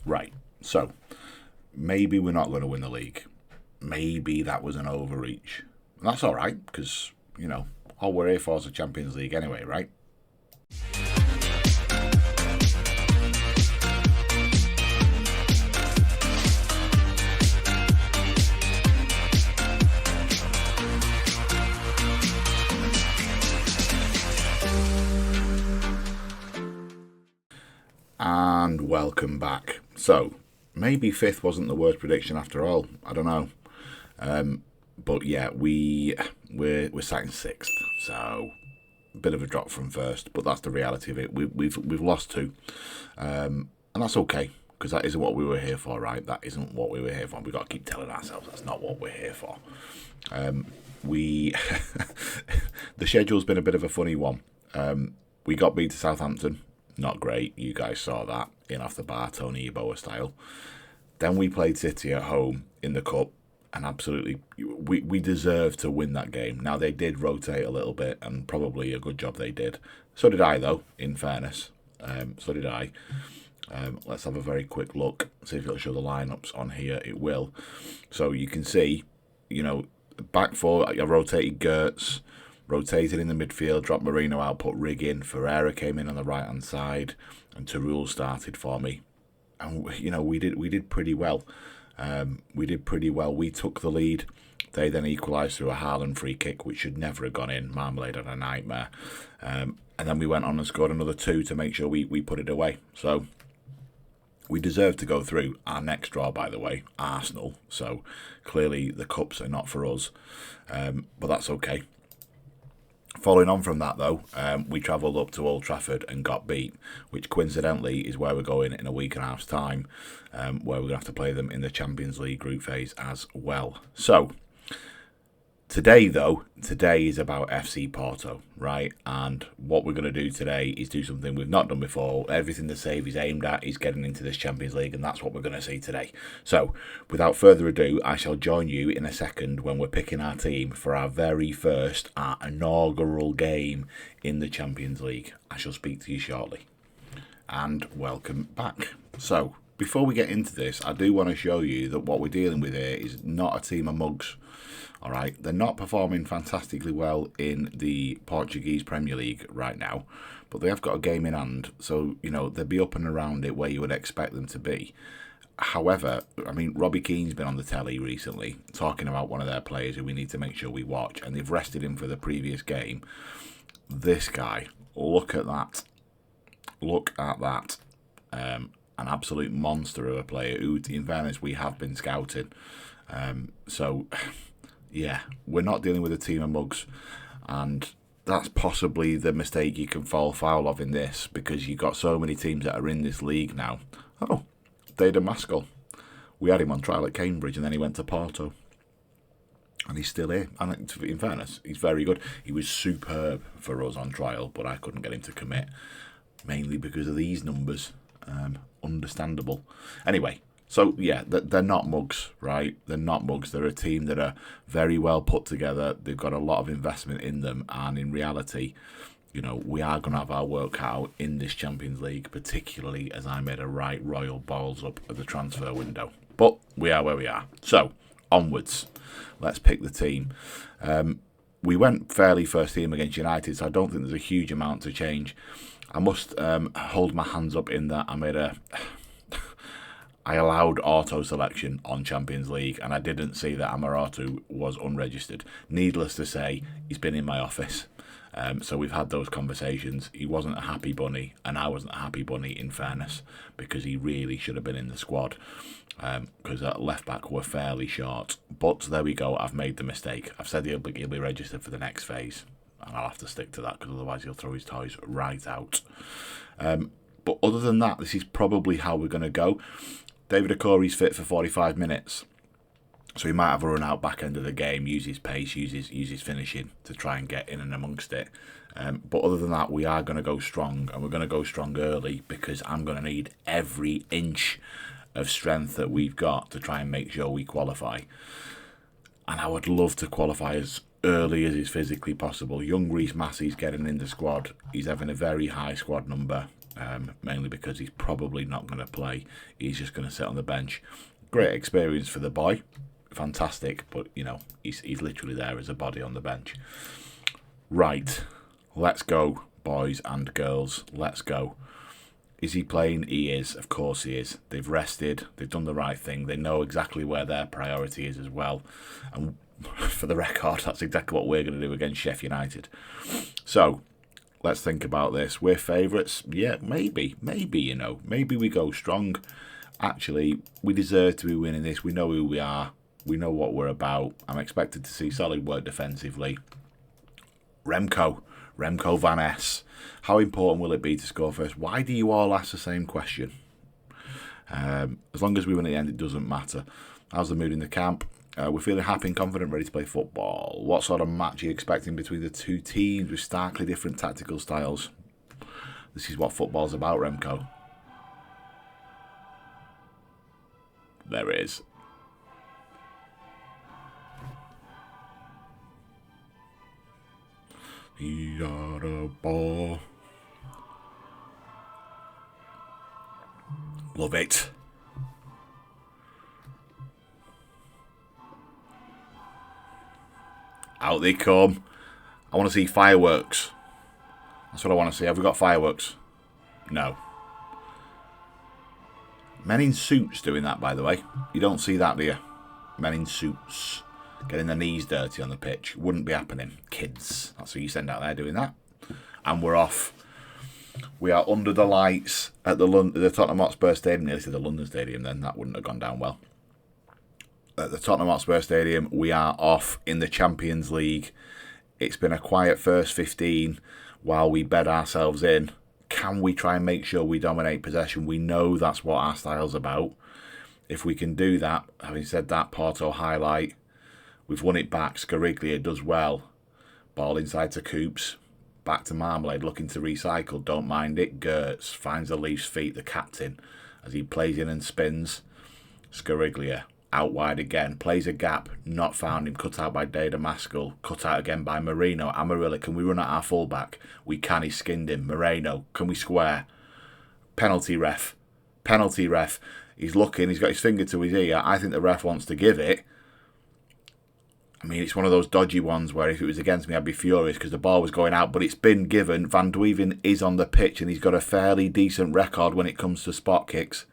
Right, so maybe we're not going to win the league. Maybe that was an overreach. And that's all right, because, all we're here for is the Champions League anyway, right? And welcome back. So, maybe fifth wasn't the worst prediction after all. I don't know. But yeah, we're sat in sixth, so a bit of a drop from first. But that's the reality of it. We've lost two, and that's okay, because that isn't what we were here for, right? That isn't what we were here for. We've got to keep telling ourselves that's not what we're here for. The schedule's been a bit of a funny one. We got beat to Southampton. Not great. You guys saw that in off the bar, Tony Yeboah style. Then we played City at home in the Cup, and absolutely, we deserved to win that game. Now, they did rotate a little bit, and probably a good job they did. So did I, though, in fairness. So did I. Let's have a very quick look, see if it'll show the lineups on here. It will. So you can see, back four, I rotated Gertz, rotated in the midfield, dropped Marino out, put Rig in. Ferreira came in on the right-hand side, and Terul started for me. And, we did pretty well. We took the lead. They then equalised through a Haaland free kick, which should never have gone in. Marmalade had a nightmare. And then we went on and scored another two to make sure we put it away. So we deserve to go through. Our next draw, by the way, Arsenal. So clearly the cups are not for us. But that's okay. Following on from that, though, we travelled up to Old Trafford and got beat, which coincidentally is where we're going in a week and a half's time, where we're going to have to play them in the Champions League group phase as well. So, today is about FC Porto, right? And what we're going to do today is do something we've not done before. Everything the save is aimed at is getting into this Champions League, and that's what we're going to see today. So, without further ado, I shall join you in a second when we're picking our team for our very first, our inaugural game in the Champions League. I shall speak to you shortly. And welcome back. So, before we get into this, I do want to show you that what we're dealing with here is not a team of mugs. All right, they're not performing fantastically well in the Portuguese Premier League right now, but they have got a game in hand, so, they'll be up and around it where you would expect them to be. However, Robbie Keane's been on the telly recently talking about one of their players who we need to make sure we watch, and they've rested him for the previous game. This guy, look at that. An absolute monster of a player who, in fairness, we have been scouting. Yeah, we're not dealing with a team of mugs, and that's possibly the mistake you can fall foul of in this, because you've got so many teams that are in this league now. Oh, Dada Maskell. We had him on trial at Cambridge, and then he went to Porto. And he's still here. And in fairness, he's very good. He was superb for us on trial, but I couldn't get him to commit, mainly because of these numbers. Understandable. Anyway. So, yeah, they're not mugs, right? They're not mugs. They're a team that are very well put together. They've got a lot of investment in them. And in reality, we are going to have our work cut out in this Champions League, particularly as I made a right royal balls up at the transfer window. But we are where we are. So, onwards. Let's pick the team. We went fairly first team against United, so I don't think there's a huge amount to change. I must hold my hands up in that I allowed auto selection on Champions League, and I didn't see that Amaratu was unregistered. Needless to say, he's been in my office. So we've had those conversations. He wasn't a happy bunny, and I wasn't a happy bunny, in fairness, because he really should have been in the squad, because at left back we're fairly short. But there we go, I've made the mistake. I've said he'll be registered for the next phase, and I'll have to stick to that, because otherwise he'll throw his toys right out. But other than that, this is probably how we're going to go. David Okore's fit for 45 minutes. So he might have a run out back end of the game, use his pace, use his finishing to try and get in and amongst it. But other than that, we are going to go strong, and we're going to go strong early, because I'm going to need every inch of strength that we've got to try and make sure we qualify. And I would love to qualify as early as is physically possible. Young Reece Massey's getting in the squad. He's having a very high squad number. mainly because he's probably not going to play. He's just going to sit on the bench. Great experience for the boy. Fantastic, but, he's literally there as a body on the bench. Right, let's go, boys and girls. Let's go. Is he playing? He is. Of course he is. They've rested. They've done the right thing. They know exactly where their priority is as well. And for the record, that's exactly what we're going to do against Sheffield United. So, let's think about this. We're favourites? Yeah, maybe. Maybe we go strong. Actually, we deserve to be winning this. We know who we are. We know what we're about. I'm expected to see solid work defensively. Remco Van Ness. How important will it be to score first? Why do you all ask the same question? As long as we win at the end, it doesn't matter. How's the mood in the camp? We're feeling happy and confident, ready to play football. What sort of match are you expecting between the two teams with starkly different tactical styles? This is what football's about, Remco. There it is. He got a ball. Love it. Out they come. I want to see fireworks. That's what I want to see. Have we got fireworks? No. Men in suits doing that, by the way. You don't see that, do you? Men in suits. Getting their knees dirty on the pitch. Wouldn't be happening. Kids. That's who you send out there doing that. And we're off. We are under the lights at the Tottenham Hotspur Stadium. Nearly to the London Stadium then. That wouldn't have gone down well. At the Tottenham Hotspur Stadium, we are off in the Champions League. It's been a quiet first 15 while we bed ourselves in. Can we try and make sure we dominate possession? We know that's what our style's about. If we can do that, having said that, Porto highlight. We've won it back. Scariglia does well. Ball inside to Coops. Back to Marmalade, looking to recycle. Don't mind it. Gertz finds the Leafs' feet, the captain, as he plays in and spins. Scariglia out wide again. Plays a gap. Not found him. Cut out by Dada Maskell. Cut out again by Marino. Amarilla, can we run at our fullback? We can. He skinned him. Moreno, can we square? Penalty ref. Penalty ref. He's looking. He's got his finger to his ear. I think the ref wants to give it. I mean, it's one of those dodgy ones where if it was against me, I'd be furious because the ball was going out, but it's been given. Van Duijven is on the pitch and he's got a fairly decent record when it comes to spot kicks.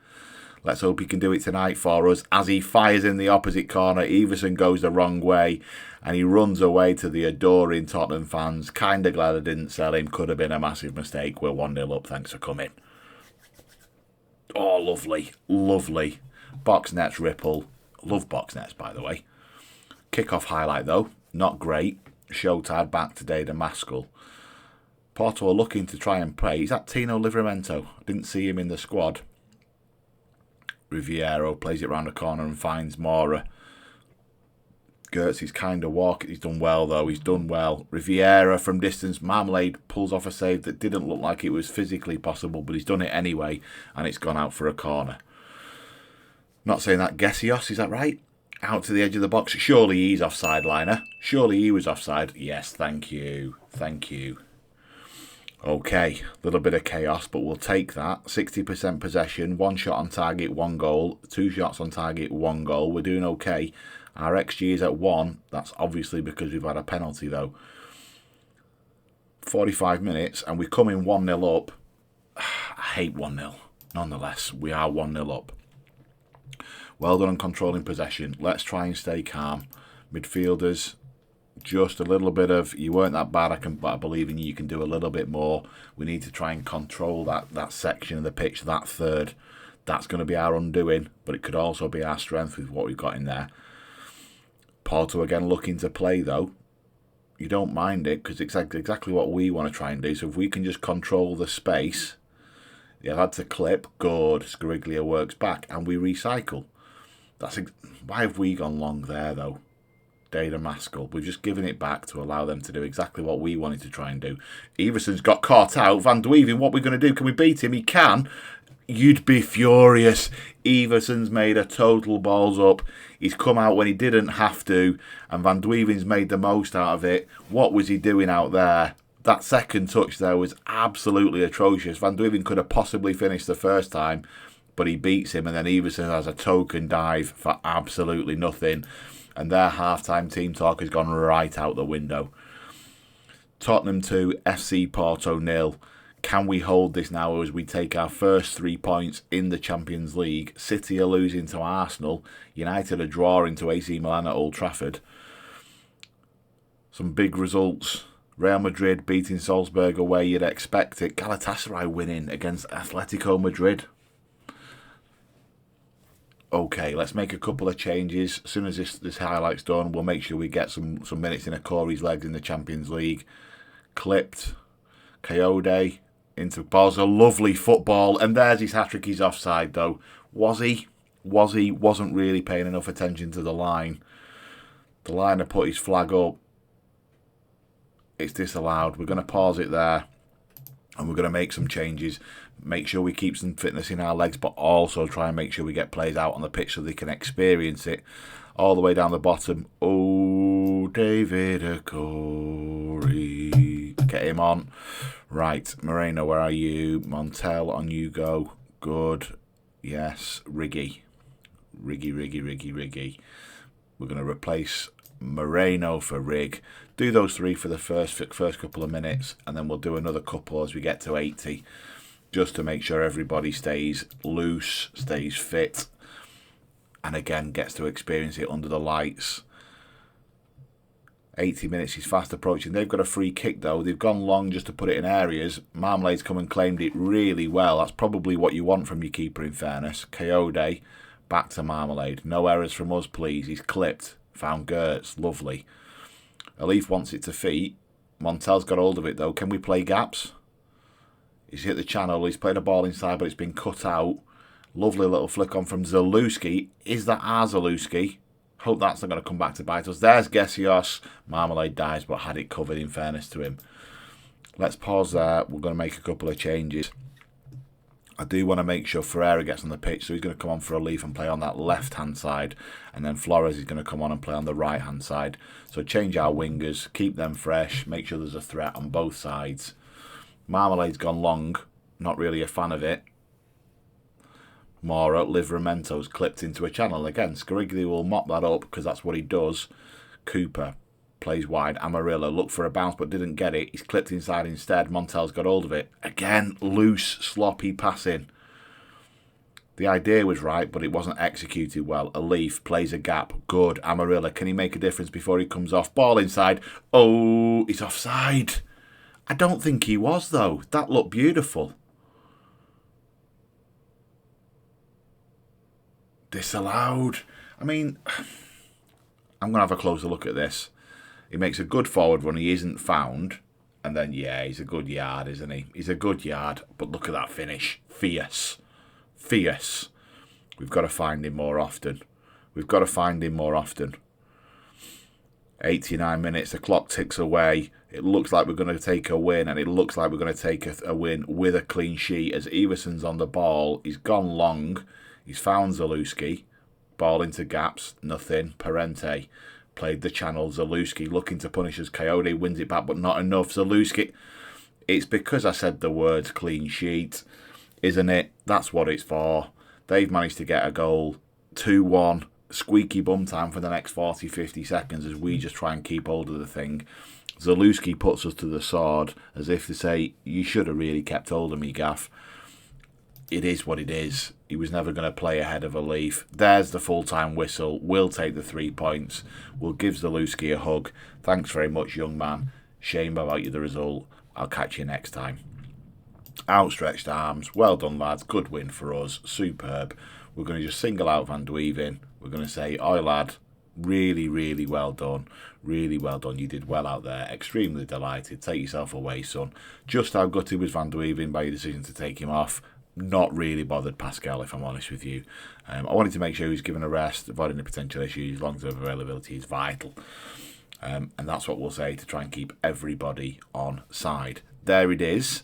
Let's hope he can do it tonight for us. As he fires in the opposite corner, Everson goes the wrong way and he runs away to the adoring Tottenham fans. Kind of glad I didn't sell him. Could have been a massive mistake. We're 1-0 up. Thanks for coming. Oh, lovely. Lovely. Box nets ripple. Love box nets, by the way. Kick-off highlight, though. Not great. Showtime back to Dada Maskell. Porto are looking to try and play. Is that Tino Livramento? I didn't see him in the squad. Riviero plays it round the corner and finds Mora. Gertz is kind of walking. He's done well, though. He's done well. Riviera from distance. Marmalade pulls off a save that didn't look like it was physically possible, but he's done it anyway, and it's gone out for a corner. Not saying that. Gessios, is that right? Out to the edge of the box. Surely he's offside, Liner. Surely he was offside. Yes, thank you. Thank you. Okay, a little bit of chaos, but we'll take that. 60% possession, 1 shot on target, 1 goal. 2 shots on target, 1 goal. We're doing okay. Our XG is at 1. That's obviously because we've had a penalty, though. 45 minutes, and we come in 1-0 up. I hate 1-0. Nonetheless, we are 1-0 up. Well done on controlling possession. Let's try and stay calm. Midfielders, just a little bit of, you weren't that bad, but I believe in you, you can do a little bit more. We need to try and control that section of the pitch, that third. That's going to be our undoing, but it could also be our strength with what we've got in there. Porto again looking to play, though. You don't mind it, because it's exactly what we want to try and do. So if we can just control the space, yeah, that's a clip, good. Scariglia works back, and we recycle. Why have we gone long there, though? Dada Maskell. We've just given it back to allow them to do exactly what we wanted to try and do. Everson's got caught out. Van Duijven, what are we going to do? Can we beat him? He can. You'd be furious. Everson's made a total balls up. He's come out when he didn't have to, and Van Duijven's made the most out of it. What was he doing out there? That second touch there was absolutely atrocious. Van Duijven could have possibly finished the first time, but he beats him, and then Everson has a token dive for absolutely nothing. And their half-time team talk has gone right out the window. Tottenham 2, FC Porto 0. Can we hold this now as we take our first 3 points in the Champions League? City are losing to Arsenal. United are drawing to AC Milan at Old Trafford. Some big results. Real Madrid beating Salzburg away, you'd expect it. Galatasaray winning against Atletico Madrid. Okay, let's make a couple of changes. As soon as this highlight's done, we'll make sure we get some minutes in Corey's legs in the Champions League. Clipped. Coyote into Boza. Lovely football. And there's his hat-trick. He's offside, though. Was he? Wasn't really paying enough attention to the line. The liner put his flag up. It's disallowed. We're going to pause it there. And we're going to make some changes. Make sure we keep some fitness in our legs, but also try and make sure we get players out on the pitch so they can experience it. All the way down the bottom. Oh, David Corey. Get him on. Right, Moreno, where are you? Montel, on you go. Good. Yes, Riggy. Riggy. We're going to replace Moreno for Rig. Do those three for the first couple of minutes, and then we'll do another couple as we get to 80, just to make sure everybody stays loose, stays fit, and again gets to experience it under the lights. 80 minutes is fast approaching. They've got a free kick though. They've gone long just to put it in areas. Marmalade's come and claimed it really well. That's probably what you want from your keeper, in fairness. Coyote back to Marmalade. No errors from us, please. He's clipped. Found Gertz. Lovely. Alif wants it to feet. Montel's got hold of it though. Can we play gaps? He's hit the channel. He's played a ball inside, but it's been cut out. Lovely little flick on from Zalewski. Is that our Zalewski? Hope that's not going to come back to bite us. There's Gesios. Marmalade dies, but had it covered, in fairness to him. Let's pause there. We're going to make a couple of changes. I do want to make sure Ferreira gets on the pitch, so he's going to come on for Alif and play on that left-hand side. And then Flores is going to come on and play on the right-hand side. So change our wingers, keep them fresh, make sure there's a threat on both sides. Marmalade's gone long. Not really a fan of it. Mora, Livramento's clipped into a channel. Again, Scarigli will mop that up because that's what he does. Cooper plays wide. Amarillo looked for a bounce but didn't get it. He's clipped inside instead. Montel's got hold of it. Again, loose, sloppy passing. The idea was right, but it wasn't executed well. Alif plays a gap. Good. Amarillo, can he make a difference before he comes off? Ball inside. Oh, he's offside. I don't think he was, though. That looked beautiful. Disallowed. I mean, I'm going to have a closer look at this. He makes a good forward run. He isn't found. And then, yeah, he's a good yard, isn't he? He's a good yard. But look at that finish. Fierce. Fierce. We've got to find him more often. 89 minutes. The clock ticks away. It looks like we're going to take a win. And it looks like we're going to take a win with a clean sheet. As Everson's on the ball. He's gone long. He's found Zalewski. Ball into gaps. Nothing. Parente played the channel. Zalewski looking to punish us. Coyote wins it back, but not enough. Zalewski. It's because I said the words clean sheet, isn't it? That's what it's for. They've managed to get a goal. 2-1. Squeaky bum time for the next 40, 50 seconds as we just try and keep hold of the thing. Zalewski puts us to the sword as if to say, you should have really kept hold of me, Gaff. It is what it is. He was never going to play ahead of Alif. There's the full-time whistle. We'll take the 3 points. We'll give Zalewski a hug. Thanks very much, young man. Shame about you, the result. I'll catch you next time. Outstretched arms. Well done, lads. Good win for us. Superb. We're going to just single out Van Duijven. We're going to say, oi, lad. Really, really well done. Really well done. You did well out there. Extremely delighted. Take yourself away, son. Just how gutted was Van Duijven by your decision to take him off. Not really bothered Pascal, if I'm honest with you. I wanted to make sure he was given a rest, avoiding the potential issues. Long-term availability is vital. And that's what we'll say to try and keep everybody on side. There it is.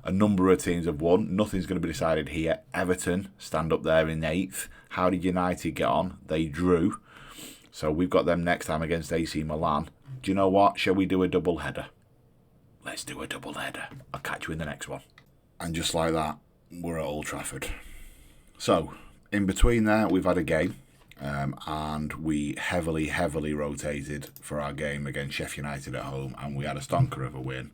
A number of teams have won. Nothing's going to be decided here. Everton stand up there in 8th. How did United get on? They drew. So we've got them next time against AC Milan. Do you know what? Shall we do a double header? let's do a double header. I'll catch you in the next one. And just like that, we're at Old Trafford. So, in between there, we've had a game. And we heavily rotated for our game against Sheffield United at home, and we had a stonker of a win.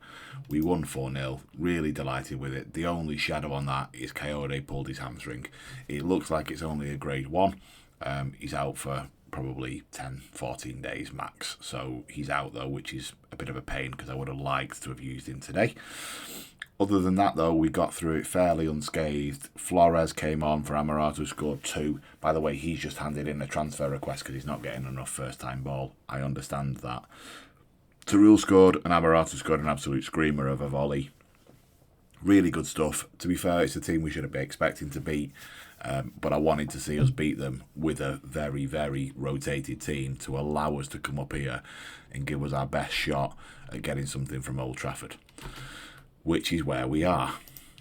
We won 4-0, really delighted with it. The only shadow on that is Coyote pulled his hamstring. It looks like it's only a grade 1. He's out for probably 10-14 days max, so he's out though, which is a bit of a pain because I would have liked to have used him today. Other than that, though, we got through it fairly unscathed. Flores came on for Amarato, scored 2. By the way, he's just handed in a transfer request because he's not getting enough first-time ball. I understand that. Tarul scored, and Amarato scored an absolute screamer of a volley. Really good stuff. To be fair, it's a team we should be expecting to beat, but I wanted to see us beat them with a very rotated team to allow us to come up here and give us our best shot at getting something from Old Trafford, which is where we are.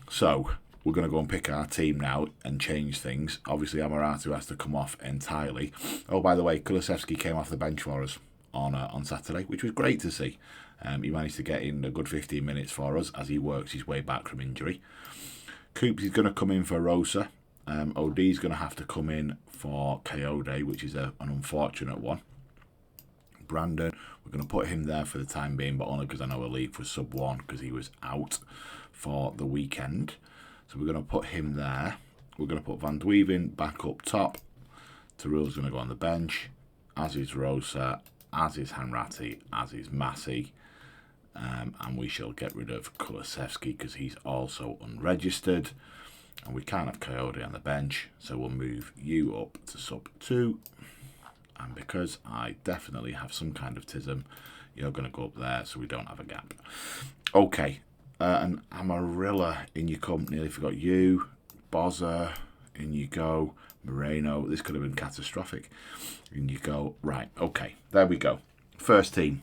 So we're going to go and pick our team now and change things. Obviously, Amarato has to come off entirely. Oh, by the way, Kulusevski came off the bench for us on Saturday, which was great to see. He managed to get in a good 15 minutes for us as he works his way back from injury. Coops is going to come in for Rosa. OD is going to have to come in for Coyote, which is an unfortunate one. Brandon, we're going to put him there for the time being, but only because I know Elite was sub 1 because he was out for the weekend. So we're going to put him there. We're going to put Van Dweven back up top. Tarul's going to go on the bench, as is Rosa, as is Hanratty, as is Massey. And we shall get rid of Kulusevski because he's also unregistered. And we can't have Coyote on the bench, so we'll move you up to sub 2. And because I definitely have some kind of tism, you're going to go up there so we don't have a gap. Okay, and Amarilla, in you come. Nearly forgot you. Bozza, in you go. Moreno, this could have been catastrophic. In you go. Right, okay, there we go. First team.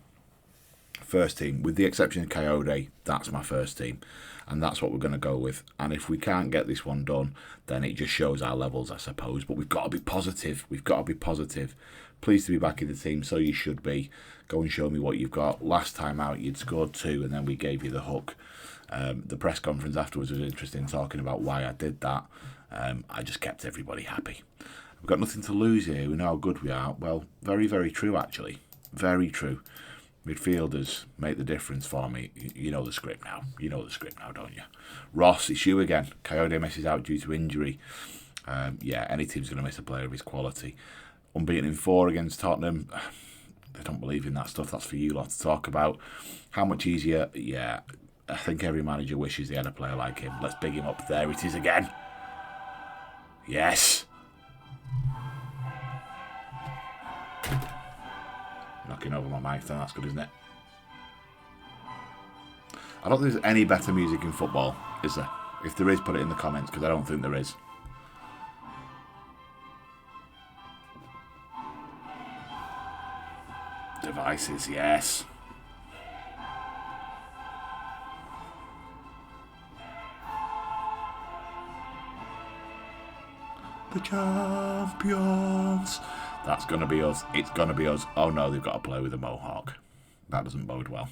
With the exception of Coyote, that's my first team. And that's what we're going to go with. And if we can't get this one done, then it just shows our levels, I suppose. But we've got to be positive. Pleased to be back in the team, so you should be. Go and show me what you've got. Last time out, you'd scored 2, and then we gave you the hook. The press conference afterwards was interesting, talking about why I did that. I just kept everybody happy. We've got nothing to lose here. We know how good we are. Well, very true, actually. Very true. Midfielders make the difference for me. You know the script now. Don't you? Ross, it's you again. Coyote misses out due to injury. Any team's going to miss a player of his quality. Unbeaten in 4 against Tottenham. They don't believe in that stuff. That's for you lot to talk about. How much easier? Yeah, I think every manager wishes they had a player like him. Let's big him up. There it is again. Yes. Knocking over my mic then, that's good, isn't it? I don't think there's any better music in football, is there? If there is, put it in the comments, because I don't think there is. Devices, yes. The champions. That's going to be us. It's going to be us. Oh no, they've got to play with a Mohawk. That doesn't bode well.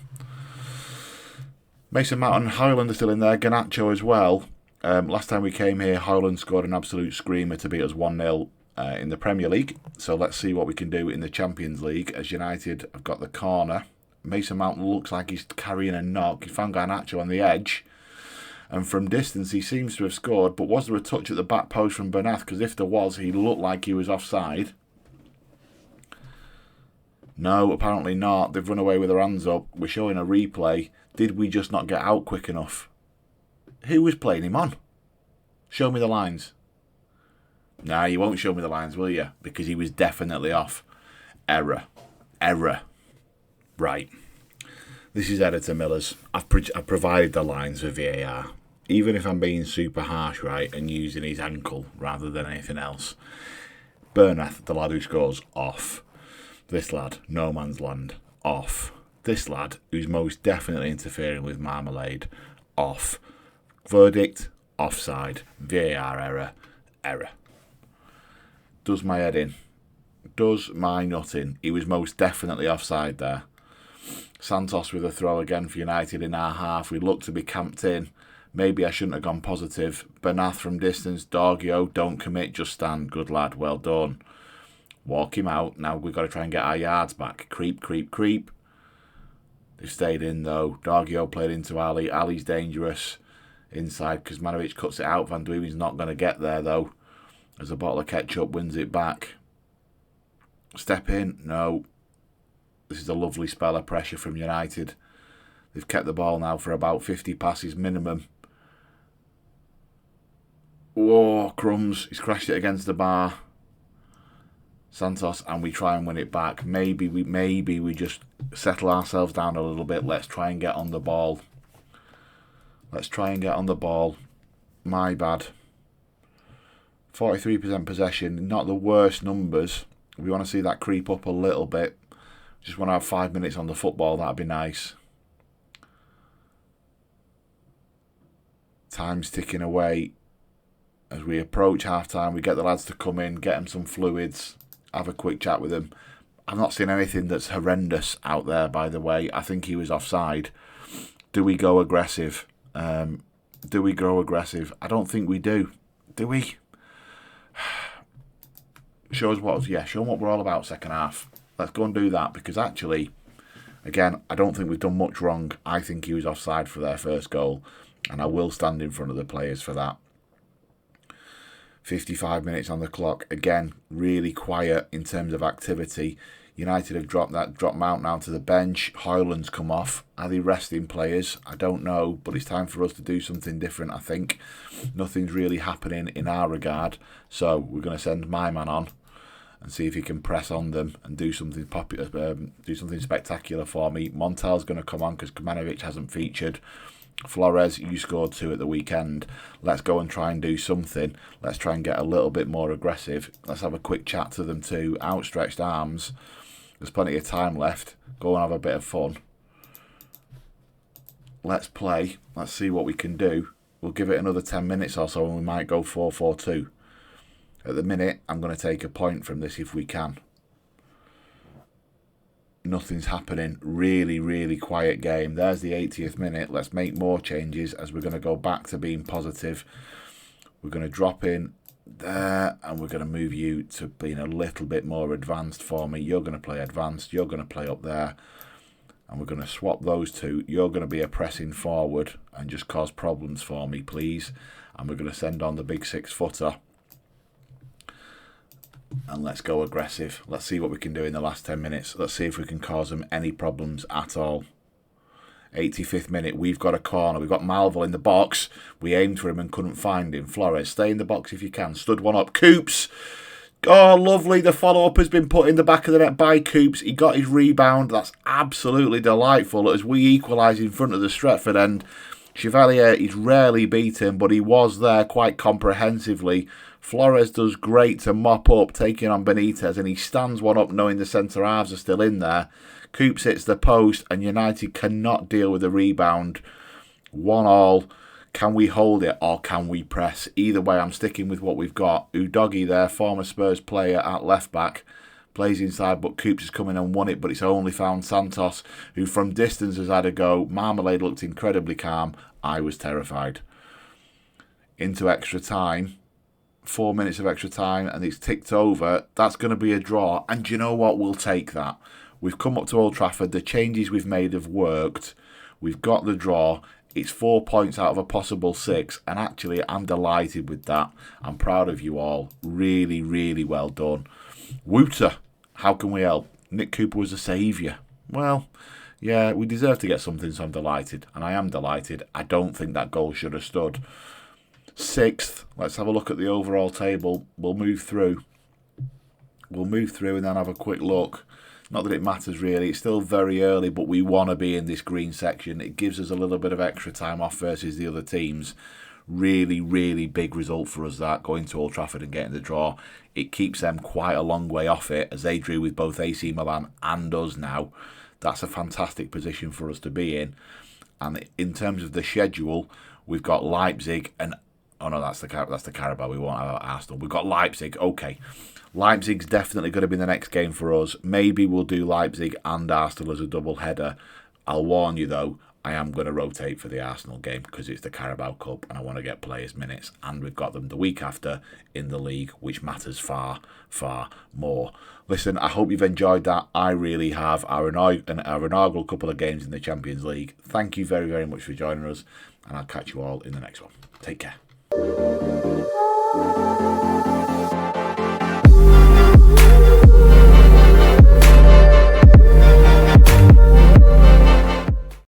Mason Mount and Highland are still in there. Garnacho as well. Last time we came here, Highland scored an absolute screamer to beat us 1-0 in the Premier League. So let's see what we can do in the Champions League as United have got the corner. Mason Mount looks like he's carrying a knock. He found Garnacho on the edge. And from distance, he seems to have scored. But was there a touch at the back post from Bernath? Because if there was, he looked like he was offside. No, apparently not. They've run away with their hands up. We're showing a replay. Did we just not get out quick enough? Who was playing him on? Show me the lines. Nah, you won't show me the lines, will you? Because he was definitely off. Error. Right. This is Editor Miller's. I've provided the lines for VAR. Even if I'm being super harsh, right, and using his ankle rather than anything else. Bernath, the lad who scores, off. This lad, no man's land, off. This lad, who's most definitely interfering with Marmalade, off. Verdict, offside. VAR error. Does my head in. Does my nut in. He was most definitely offside there. Santos with a throw again for United in our half. We look to be camped in. Maybe I shouldn't have gone positive. Bernath from distance. Dorgio, don't commit, just stand. Good lad, well done. Walk him out. Now we've got to try and get our yards back. Creep, creep, creep. They've stayed in though. Dorgio played into Ali. Ali's dangerous inside. Kuzmanovic cuts it out. Van Dueven's not going to get there though. As a bottle of ketchup wins it back. Step in. No. This is a lovely spell of pressure from United. They've kept the ball now for about 50 passes minimum. Whoa, crumbs. He's crashed it against the bar. Santos, and we try and win it back. Maybe we just settle ourselves down a little bit. Let's try and get on the ball. Let's try and get on the ball. My bad. 43% possession. Not the worst numbers. We want to see that creep up a little bit. Just want to have 5 minutes on the football. That'd be nice. Time's ticking away. As we approach half-time, we get the lads to come in, get them some fluids, have a quick chat with them. I've not seen anything that's horrendous out there, by the way. I think he was offside. Do we go aggressive? Do we go aggressive? I don't think we do. Do we? Show us what we're all about second half. Let's go and do that, because actually, again, I don't think we've done much wrong. I think he was offside for their first goal, and I will stand in front of the players for that. 55 minutes on the clock. Again, really quiet in terms of activity. United have dropped Mount now to the bench. Hoyland's come off. Are they resting players? I don't know, but it's time for us to do something different, I think. Nothing's really happening in our regard, so we're going to send my man on and see if he can press on them and do something popular, do something spectacular for me. Montel's going to come on because Kuzmanovic hasn't featured. Flores, you scored 2 at the weekend. Let's go and try and do something. Let's try and get a little bit more aggressive. Let's have a quick chat to them too. Outstretched arms. There's plenty of time left. Go and have a bit of fun. Let's play. Let's see what we can do. We'll give it another 10 minutes or so and we might go 4-4-2. At the minute, I'm going to take a point from this if we can. Nothing's happening. Really, really quiet game. There's the 80th minute. Let's make more changes as we're going to go back to being positive. We're going to drop in there and we're going to move you to being a little bit more advanced for me. You're going to play advanced. You're going to play up there. And we're going to swap those two. You're going to be a pressing forward and just cause problems for me, please. And we're going to send on the big 6-footer. And let's go aggressive. Let's see what we can do in the last 10 minutes. Let's see if we can cause them any problems at all. 85th minute, we've got a corner. We've got Malvo in the box. We aimed for him and couldn't find him. Flores, stay in the box if you can. Stood one up. Coops. Oh, lovely. The follow-up has been put in the back of the net by Coops. He got his rebound. That's absolutely delightful as we equalise in front of the Stretford end. Chevalier, he's rarely beaten, but he was there quite comprehensively. Flores does great to mop up, taking on Benitez, and he stands one up knowing the centre halves are still in there. Coops hits the post, and United cannot deal with the rebound. 1-1. Can we hold it, or can we press? Either way, I'm sticking with what we've got. Udogie there, former Spurs player at left-back, plays inside, but Coops has come in and won it, but it's only found Santos, who from distance has had a go. Marmalade looked incredibly calm. I was terrified. Into extra time. 4 minutes of extra time and it's ticked over. That's going to be a draw. And do you know what? We'll take that. We've come up to Old Trafford. The changes we've made have worked. We've got the draw. It's 4 points out of a possible 6. And actually, I'm delighted with that. I'm proud of you all. Really, really well done. Wooter, how can we help? Nick Cooper was a saviour. Well, yeah, we deserve to get something, so I'm delighted. And I am delighted. I don't think that goal should have stood. 6th. Let's have a look at the overall table. We'll move through. And then have a quick look. Not that it matters really. It's still very early, but we want to be in this green section. It gives us a little bit of extra time off versus the other teams. Really, really big result for us that, going to Old Trafford and getting the draw. It keeps them quite a long way off it, as they drew with both AC Milan and us now. That's a fantastic position for us to be in. And in terms of the schedule, we've got Leipzig and Oh no, that's the Carabao. We won't have Arsenal. We've got Leipzig. Okay, Leipzig's definitely going to be the next game for us. Maybe we'll do Leipzig and Arsenal as a double header. I'll warn you though, I am going to rotate for the Arsenal game because it's the Carabao Cup and I want to get players minutes. And we've got them the week after in the league, which matters far, far more. Listen, I hope you've enjoyed that. I really have. Our inaugural couple of games in the Champions League. Thank you very, very much for joining us. And I'll catch you all in the next one. Take care.